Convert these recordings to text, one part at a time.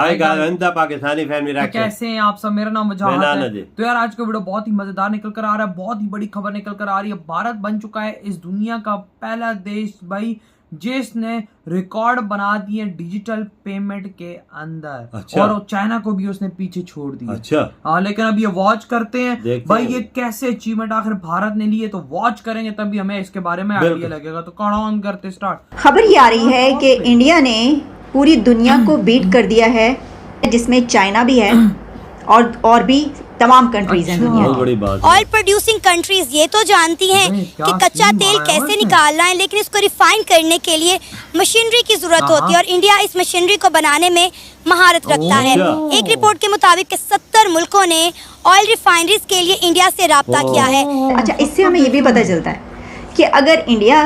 Hi guys, Pakistani family रखे कैसे हैं आप सब। मेरा नाम वजाहत मेरा है। तो यार आज का वीडियो बहुत ही मजेदार निकल कर आ रहा है। बहुत ही बड़ी खबर निकल कर आ रही है। भारत बन चुका है इस दुनिया का पहला देश भाई जिसने रिकॉर्ड बना दिए डिजिटल पेमेंट के अंदर। अच्छा। और चाइना को भी उसने पीछे छोड़ दिया। अच्छा। लेकिन अब ये वॉच करते हैं भाई हैं। ये कैसे अचीवमेंट आखिर भारत ने लिए, तो वॉच करेंगे तभी हमें इसके बारे में आइडिया लगेगा। तो कौन करते स्टार्ट। खबर ये आ रही है कि इंडिया ने पूरी दुनिया को बीट कर दिया है, जिसमें चाइना भी है और भी तमाम कंट्रीज हैं दुनिया की। ऑयल प्रोड्यूसिंग कंट्रीज ये तो जानती हैं कि कच्चा तेल कैसे निकालना है, लेकिन इसको रिफाइन करने के लिए मशीनरी की जरूरत होती है और इंडिया इस मशीनरी को बनाने में महारत रखता है। एक रिपोर्ट के मुताबिक 70 मुल्कों ने ऑयल रिफाइनरीज के लिए इंडिया से राब्ता किया है। अच्छा, इससे हमें ये भी पता चलता है कि अगर India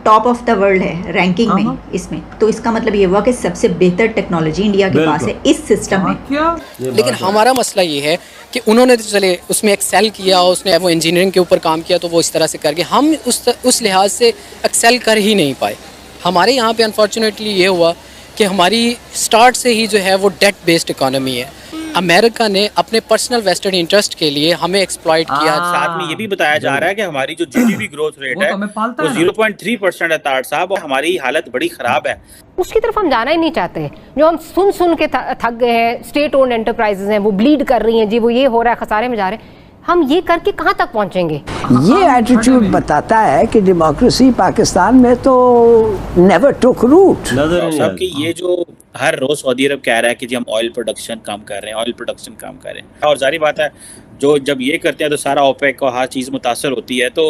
top of the world है रैंकिंग में इसमें, तो इसका मतलब ये हुआ कि सबसे बेहतर टेक्नोलॉजी इंडिया के पास है इस सिस्टम में। लेकिन हमारा मसला ये है कि उन्होंने तो चले उसमें एक्सेल किया, उसने वो इंजीनियरिंग के ऊपर काम किया, तो वो इस तरह से करके हम उस लिहाज से एक्सेल कर ही नहीं पाए। हमारे यहाँ पे अनफॉर्चुनेटली ये हुआ कि हमारी स्टार्ट से ही जो है वो डेट बेस्ड इकोनॉमी है। अमेरिका ने अपने पर्सनल वेस्टेड इंटरेस्ट के लिए हमें एक्सप्लॉइट किया। साथ में ये भी बताया जा रहा है कि हमारी जो जीडीपी ग्रोथ रेट है वो 0.3% है तार साहब, और हमारी हालत बड़ी खराब है। उसकी तरफ हम जाना ही नहीं चाहते। जो हम सुन के थक गए हैं, स्टेट ओन्ड एंटरप्राइजेज हैं वो ब्लीड कर रही हैं जी, वो ये हो रहा है, खसारे में जा रहे हैं। हम ये करके कहाँ तक पहुँचेंगे? ये एटीट्यूड बताता है कि डेमोक्रेसी पाकिस्तान में तो नेवर टुक रूट। सबकी ये जो हर रोज सऊदी अरब कह रहा है कि जी हम ऑयल प्रोडक्शन कम कर रहे हैं, ऑयल प्रोडक्शन कम कर रहे हैं, और जारी बात है जो जब ये करते हैं तो सारा ओपेक और हर चीज़ मुतासर होती है। तो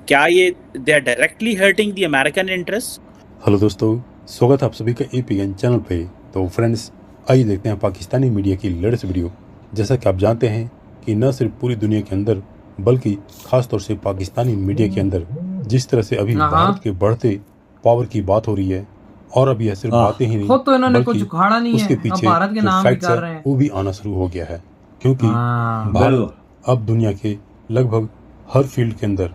क्या ये they are directly hurting the American interest? Hello दोस्तों, स्वागत है आप सभी का APN चैनल पे। तो फ्रेंड्स, आइए देखते हैं पाकिस्तानी मीडिया की लेटेस्ट वीडियो। जैसा कि आप जानते हैं कि न सिर्फ पूरी दुनिया के अंदर बल्कि खास तौर से पाकिस्तानी मीडिया के अंदर जिस तरह से अभी भारत के बढ़ते पावर की बात हो रही है, और अभी यह सिर्फ बातें ही नहीं तो इन्होंने कुछ उखाड़ा नहीं उसके है, पीछे भारत के नाम फैक्ट्स है वो भी आना शुरू हो गया है। क्योंकि भारत अब दुनिया के लगभग हर फील्ड के अंदर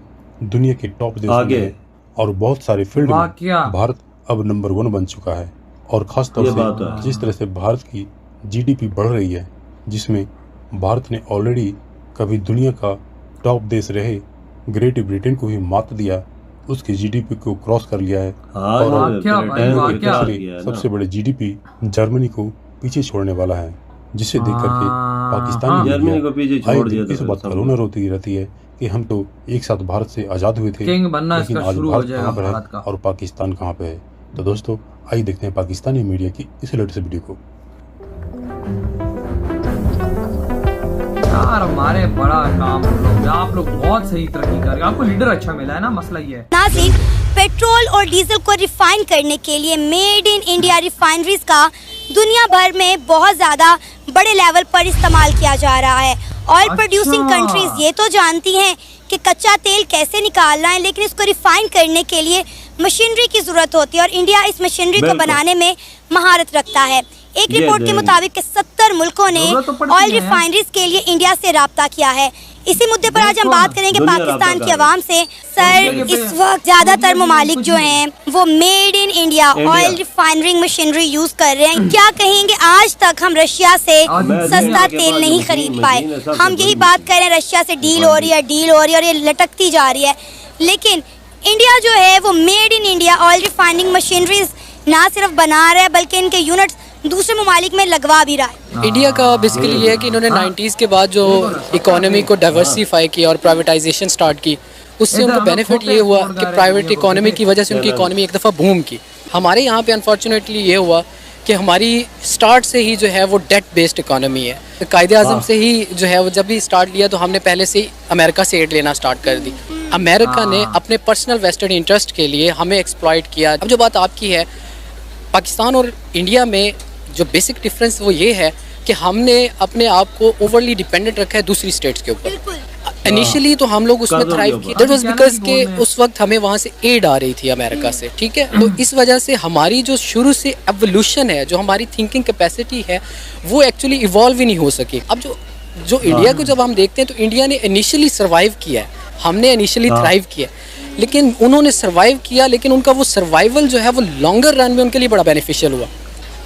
दुनिया के टॉप देश में, और बहुत सारे फील्ड में भारत अब नंबर 1 बन चुका है। और खास तौर से जिस तरह से भारत की GDP बढ़ रही है, जिसमें भारत ने ऑलरेडी कभी दुनिया का टॉप देश रहे ग्रेट ब्रिटेन को ही मात दिया, उसकी GDP को क्रॉस कर लिया है। और सबसे बड़े GDP जर्मनी को पीछे छोड़ने वाला है, जिसे देख करके पाकिस्तानी इस बात पर हुनर होती रहती है कि हम तो एक साथ भारत से आजाद हुए थे, लेकिन आज भारत कहाँ पर है और पाकिस्तान कहाँ पे है। तो दोस्तों, आइए देखते हैं पाकिस्तानी मीडिया की इस लेटेस्ट वीडियो को। यार हमारे बड़ा काम आप लोग बहुत सही तरक्की कर रहे हैं, आपको लीडर अच्छा मिला है ना, मसला ये है। नाज़रीन, पेट्रोल और डीजल को रिफाइन करने के लिए मेड इन इंडिया रिफाइनरीज का दुनिया भर में बहुत ज्यादा बड़े लेवल पर इस्तेमाल किया जा रहा है। ऑयल प्रोड्यूसिंग कंट्रीज ये तो जानती हैं कि कच्चा तेल कैसे निकालना है, लेकिन इसको रिफाइन करने के लिए मशीनरी की जरूरत होती है और इंडिया इस मशीनरी को बनाने में महारत रखता है। एक रिपोर्ट के मुताबिक 70 मुल्कों ने ऑयल रिफाइनरीज के लिए इंडिया से राब्ता किया है। इसी मुद्दे पर आज हम बात करेंगे पाकिस्तान की आवाम से। सर, इस वक्त ज्यादातर ममालिक जो हैं वो made in India oil refining machinery use कर रहे हैं। क्या कहेंगे, आज तक हम रशिया से सस्ता तेल नहीं खरीद पाए। हम यही बात कर रहे हैं, रशिया से डील हो रही है और ये लटकती जा रही है। लेकिन इंडिया जो है वो made in India oil refining machineries ना सिर्फ बना रहा है बल्कि इनके यूनिट्स दूसरे ममालिक में लगवा भी रहा है। इंडिया का बेसिकली ये है कि इन्होंने 90s के बाद जो इकोनॉमी को डाइवर्सिफाई किया और प्राइवेटाइजेशन स्टार्ट की, उससे उनको बेनिफिट ये हुआ कि प्राइवेट इकोनॉमी की वजह से उनकी इकोनॉमी एक दफ़ा बूम की। हमारे यहाँ पे अनफॉर्चुनेटली ये हुआ कि हमारी स्टार्ट से ही जो है वो डेट बेस्ड इकोनॉमी है। कायदे आज़म से ही जो है वो जब भी स्टार्ट लिया तो हमने पहले से ही अमेरिका से एड लेना स्टार्ट कर दी। अमेरिका ने अपने पर्सनल वेस्टेड इंटरेस्ट के लिए हमें एक्सप्लॉइट किया। अब जो बात आपकी है, पाकिस्तान और इंडिया में जो बेसिक डिफरेंस वो ये है कि हमने अपने आप को ओवरली डिपेंडेंट रखा है दूसरी स्टेट्स के ऊपर। इनिशियली तो हम लोग उसमें थ्राइव किए, दैट वाज बिकॉज के उस वक्त हमें वहाँ से एड आ रही थी अमेरिका से, ठीक है। तो इस वजह से हमारी जो शुरू से एवोल्यूशन है, जो हमारी थिंकिंग कैपेसिटी है, वो एक्चुअली इवॉल्व ही नहीं हो सकी। अब जो इंडिया को जब हम देखते हैं तो इंडिया ने इनिशियली सर्वाइव किया है, हमने इनिशियली थ्राइव किया, लेकिन उन्होंने सर्वाइव किया, लेकिन उनका वो सर्वाइवल जो है वो लॉन्गर रन में उनके लिए बड़ा बेनिफिशियल हुआ।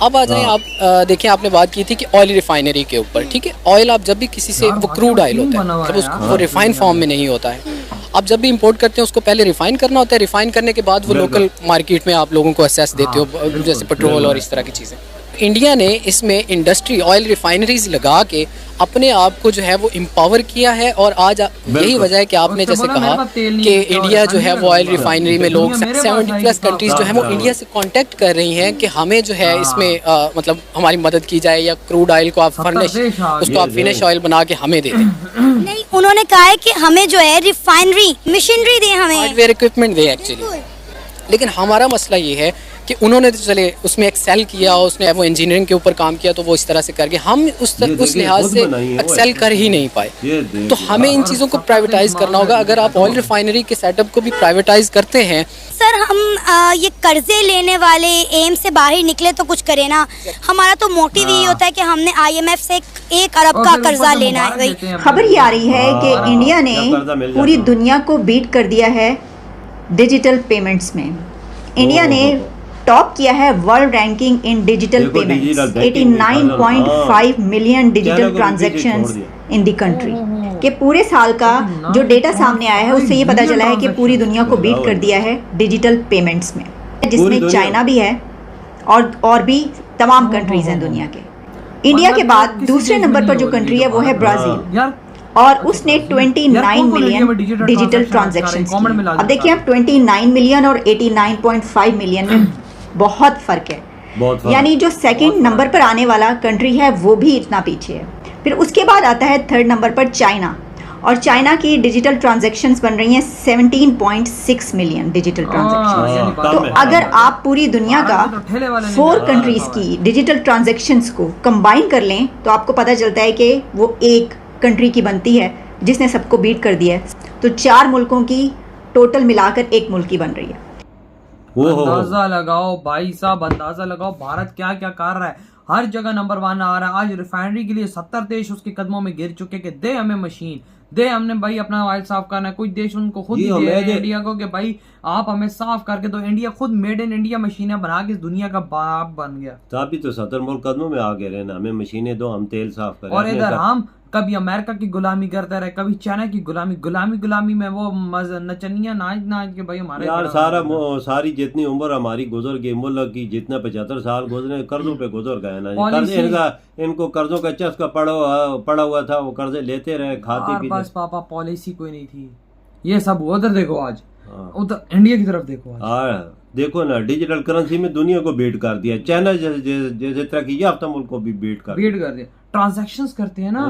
अब आ जाएं आप देखिए आपने बात की थी कि ऑयल रिफाइनरी के ऊपर, ठीक है। ऑयल आप जब भी किसी से, वो क्रूड ऑयल होता है, जब उसको वो रिफाइन फॉर्म में नहीं होता है, आप जब भी इंपोर्ट करते हैं उसको पहले रिफाइन करना होता है। रिफाइन करने के बाद वो लोकल मार्केट में आप लोगों को असेस देते हो, जैसे पेट्रोल और इस तरह की चीज़ें। इंडिया ने इसमें इंडस्ट्री ऑयल रिफाइनरीज लगा के अपने आप को जो है वो एम्पावर किया है, और आज यही वजह है कि आपने जैसे कहा कि इंडिया जो है वो ऑयल रिफाइनरी में लोग 70+ कंट्रीज जो है वो इंडिया से कांटेक्ट कर रही हैं कि हमें जो है इसमें मतलब हमारी मदद की जाए, या क्रूड ऑयल को आप फर्निश, उसको आप फिनिश ऑयल बना के हमें दे दें। नहीं, उन्होंने कहा है कि हमें जो है रिफाइनरी मशीनरी दें, हमें हार्डवेयर इक्विपमेंट दें एक्चुअली। लेकिन हमारा मसला ये है कि उन्होंने तो चले उसमें एक्सेल किया, उसने वो इंजीनियरिंग के ऊपर काम किया, तो वो इस तरह से करके हम उस लिहाज से एक्सेल कर ही नहीं पाए। तो हमें इन चीज़ों को प्राइवेटाइज करना होगा। अगर आप ऑयल रिफाइनरी के सेटअप को भी प्राइवेटाइज करते हैं, सर हम ये कर्जे लेने वाले एम से बाहर निकले तो कुछ करें ना। हमारा तो मोटिव यही होता है कि हमने IMF से 1 अरब का कर्जा लेना है। भाई खबर ये आ रही है कि इंडिया ने पूरी दुनिया को बीट कर दिया है डिजिटल पेमेंट्स में। इंडिया ने टॉप किया है world ranking in digital payments, 89.5 million digital transactions in the country के पूरे साल का जो डेटा सामने आया है उससे ये पता चला है कि पूरी दुनिया को बीट कर दिया है डिजिटल पेमेंट्स में, जिसमें चाइना भी है और भी तमाम कंट्रीज हैं दुनिया के। इंडिया के बाद दूसरे नंबर पर जो कंट्री है वो है ब्राज़ील, और उसने 29 मिलियन डिजिटल ट्रांजैक्शंस की। अब देखिए आप 29 मिलियन और 89.5 मिलियन में बहुत फर्क है, यानी जो सेकंड नंबर पर आने वाला कंट्री है वो भी इतना पीछे है। फिर उसके बाद आता है थर्ड नंबर पर चाइना, और चाइना की डिजिटल ट्रांजैक्शंस बन रही हैं 17.6 मिलियन डिजिटल ट्रांजैक्शंस। तो अगर आप पूरी दुनिया का 4 कंट्रीज की डिजिटल ट्रांजैक्शंस को कंबाइन कर लें तो आपको पता चलता है कि वो एक कंट्री की बनती है जिसने सबको बीट कर दिया है। तो 4 मुल्कों की टोटल मिलाकर एक मुल्क की बन रही है। अंदाजा लगाओ भाई साहब, अंदाजा लगाओ भारत क्या क्या कर रहा है। हर जगह नंबर 1 आ रहा है। आज रिफाइनरी के लिए 70 देश उसके कदमों में गिर चुके कि दे हमें मशीन, दे हमने भाई अपना ऑयल साफ करना है। कुछ देश उनको खुद ही दे रहे हैं इंडिया को कि भाई आप हमें साफ करके दो। इंडिया खुद मेड इन इंडिया मशीनें बना के इस दुनिया का बाप बन गया। तभी तो 70 मुल्क कदमों में आगे रहना, हमें मशीनें दो, हम तेल साफ करें। और इधर हम कभी अमेरिका की गुलामी करते रहे, कभी चाइना की गुलामी में वो नचनिया नाच के भाई हमारे यार सारी जितनी उम्र हमारी गुजर गई मुल्क की, जितना 75 साल गुजरे कर्जों पे गुजर गए ना। इनको कर्जों का चस्का पड़ा हुआ था, वो कर्जे लेते रहे, खाते पीते। बस पापा पॉलिसी कोई नहीं थी, ये सब उधर देखो आज, उधर इंडिया की तरफ देखो आज। देखो ना, डिजिटल करेंसी में दुनिया को बीट कर दिया। चाइना जैसे तरक्की याफ्ता मुल्क को भी बीट कर दिया। ट्रांजैक्शंस करते हैं ना,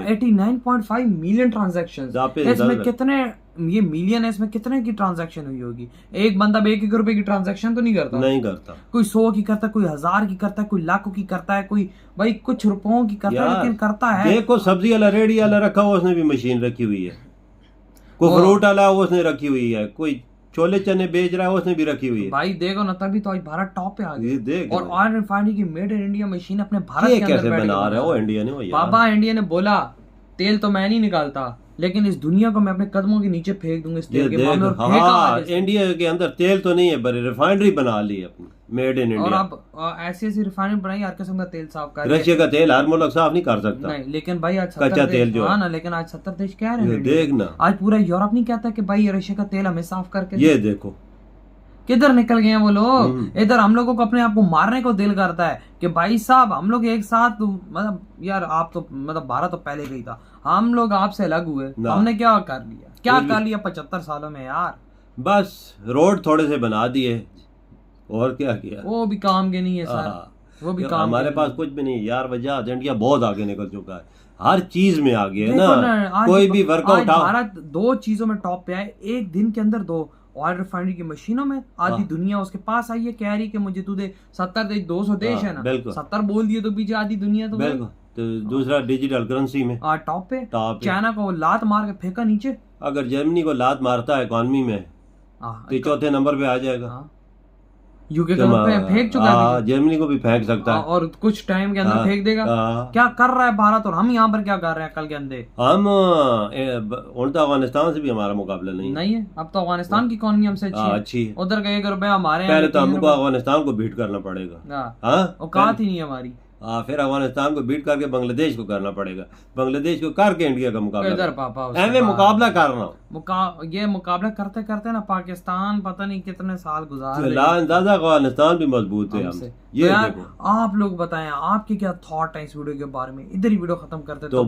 89.5 मिलियन ट्रांजैक्शंस। इसमें कितने ये मिलियन है, इसमें कितने की ट्रांजैक्शन हुई होगी? एक बंदा 1 रुपए की ट्रांजैक्शन तो नहीं करता। कोई 100 की करता है, कोई 1000 की करता है, कोई लाखों की करता है, कोई भाई कुछ रुपयों की करता है, लेकिन करता है। देखो सब्जी वाला रेडी वाला रखा हुआ, उसने भी मशीन रखी हुई है। कोई फ्रूट वाला उसने रखी हुई है, कोई छोले चने बेच रहा है उसने भी रखी हुई है। भाई देखो ना, तभी तो आज भारत टॉप पे आ गया। और ऑयल रिफाइनरी की मेड इन इंडिया मशीन अपने भारत के अंदर बना रहा है वो इंडिया ने। बाबा इंडिया ने बोला तेल तो मैं नहीं निकालता, लेकिन इस दुनिया को मैं अपने कदमों के नीचे फेंक दूंगा इस तेल के मामले में। इंडिया के अंदर तेल तो नहीं है, पर रिफाइनरी बना ली अपनी मेड इन इंडिया। और अब ऐसी रिफाइनरी बनाई, हर किस्म का तेल साफ कर। रशिया का तेल हर मुल्क साफ नहीं कर सकता। नहीं, लेकिन भाई आज कच्चा तेल जो है ना, लेकिन आज 70 देश कह रहे हैं। देखना, आज पूरा यूरोप नहीं कहता कि भाई रशिया का तेल हमें साफ करके। ये देखो किधर निकल गए हैं वो लोग। इधर हम लोगों को अपने आप को मारने को दिल करता है कि भाई साहब हम लोग एक साथ, मतलब यार आप तो मतलब भारत तो पहले गई था, हम लोग आपसे अलग हुए। हमने क्या कर लिया 75 सालों में यार? बस रोड थोड़े से बना दिए, और क्या किया? वो भी काम के नहीं है सर, वो भी काम हमारे पास कुछ भी नहीं यार। वजह इंडिया बहुत आगे निकल चुका है, हर चीज में आगे है ना। कोई भी वर्कआउट भारत 2 चीजों में टॉप पे है। एक दिन के अंदर 2 ऑयल रिफाइनरी की मशीनों में, आधी दुनिया उसके पास आई है, कह रही कि मुझे तू दे 70 देश, 200 देश है ना, 70 बोल दिए तो पीछे आधी दुनिया तो बिल्कुल। तो दूसरा डिजिटल करेंसी में टॉप पे। चाइना को लात मार के फेंका नीचे। अगर जर्मनी को लात मारता है इकोनॉमी में तो 4थे नंबर पे आ जाएगा। यूके को फेंक चुका है, जर्मनी को भी फेंक सकता है और कुछ टाइम के अंदर फेंक देगा। क्या कर रहा है भारत, और हम यहाँ पर क्या कर रहे हैं कल के अंदर? हम उल्टा अफगानिस्तान से भी हमारा मुकाबला नहीं है। अब तो अफगानिस्तान की इकोनॉमी हमसे अच्छी है। उधर का 1 रुपया हमारे, पहले तो हमको अफगानिस्तान को बीट करना पड़ेगा, औकात ही नहीं हमारी। फिर अफगानिस्तान को बीट करके बांग्लादेश को करना पड़ेगा, बांग्लादेश को करके इंडिया का मुकाबला मुकाबला करना। ये मुकाबला करते करते ना पाकिस्तान पता नहीं कितने साल गुजार अंदाजा अफगानिस्तान भी मजबूत है हमसे। ये आप लोग बताएं आपके क्या थॉट है इस वीडियो के बारे में। इधर ही वीडियो खत्म करते तो